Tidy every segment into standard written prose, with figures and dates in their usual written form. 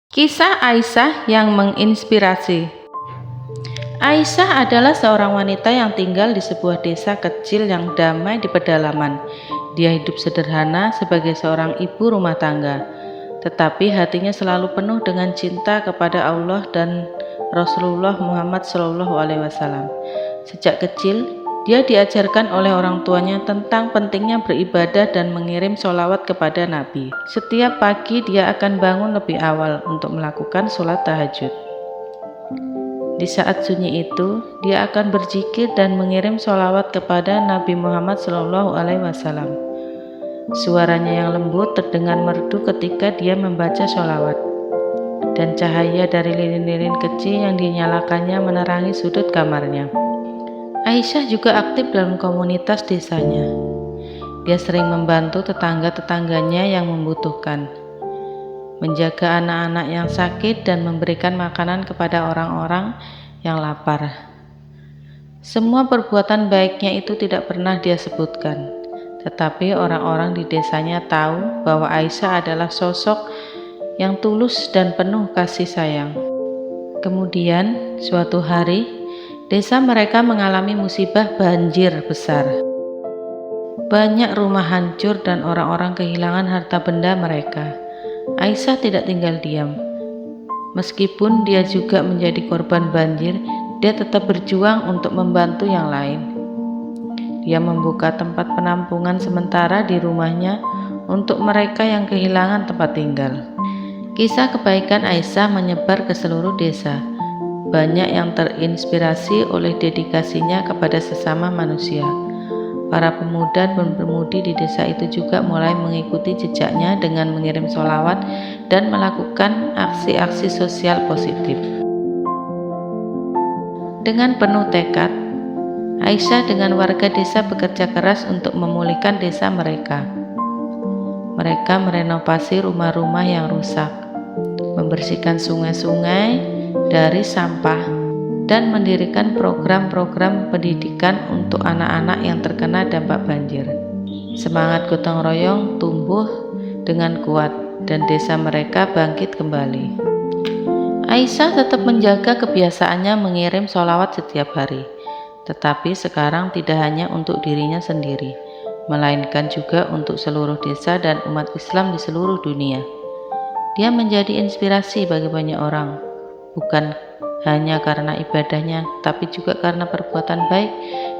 Kisah Aisyah yang menginspirasi. Aisyah adalah seorang wanita yang tinggal di sebuah desa kecil yang damai di pedalaman. Dia hidup sederhana sebagai seorang ibu rumah tangga, tetapi hatinya selalu penuh dengan cinta kepada Allah dan Rasulullah Muhammad SAW. Sejak kecil, dia diajarkan oleh orang tuanya tentang pentingnya beribadah dan mengirim sholawat kepada Nabi. Setiap pagi dia akan bangun lebih awal untuk melakukan sholat tahajud. Di saat sunyi itu, dia akan berzikir dan mengirim sholawat kepada Nabi Muhammad SAW. Suaranya yang lembut terdengar merdu ketika dia membaca sholawat, dan cahaya dari lilin-lilin kecil yang dinyalakannya menerangi sudut kamarnya. Aisyah juga aktif dalam komunitas desanya. Dia sering membantu tetangga-tetangganya yang membutuhkan, menjaga anak-anak yang sakit dan memberikan makanan kepada orang-orang yang lapar. Semua perbuatan baiknya itu tidak pernah dia sebutkan, tetapi orang-orang di desanya tahu bahwa Aisyah adalah sosok yang tulus dan penuh kasih sayang. Kemudian, suatu hari, desa mereka mengalami musibah banjir besar. Banyak rumah hancur dan orang-orang kehilangan harta benda mereka. Aisyah tidak tinggal diam. Meskipun dia juga menjadi korban banjir, dia tetap berjuang untuk membantu yang lain. Dia membuka tempat penampungan sementara di rumahnya untuk mereka yang kehilangan tempat tinggal. Kisah kebaikan Aisyah menyebar ke seluruh desa. Banyak yang terinspirasi oleh dedikasinya kepada sesama manusia. Para pemuda dan pemudi di desa itu juga mulai mengikuti jejaknya dengan mengirim sholawat dan melakukan aksi-aksi sosial positif. Dengan penuh tekad, Aisyah dengan warga desa bekerja keras untuk memulihkan desa mereka. Mereka merenovasi rumah-rumah yang rusak, membersihkan sungai-sungai dari sampah, dan mendirikan program-program pendidikan untuk anak-anak yang terkena dampak banjir. Semangat gotong royong tumbuh dengan kuat dan desa mereka bangkit kembali. Aisyah tetap menjaga kebiasaannya mengirim sholawat setiap hari, tetapi sekarang tidak hanya untuk dirinya sendiri, melainkan juga untuk seluruh desa dan umat Islam di seluruh dunia. Dia menjadi inspirasi bagi banyak orang, bukan hanya karena ibadahnya, tapi juga karena perbuatan baik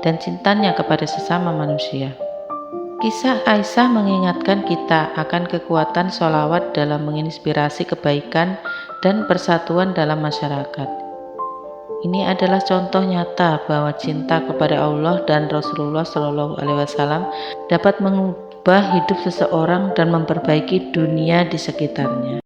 dan cintanya kepada sesama manusia. Kisah Aisyah mengingatkan kita akan kekuatan sholawat dalam menginspirasi kebaikan dan persatuan dalam masyarakat. Ini adalah contoh nyata bahwa cinta kepada Allah dan Rasulullah SAW dapat mengubah hidup seseorang dan memperbaiki dunia di sekitarnya.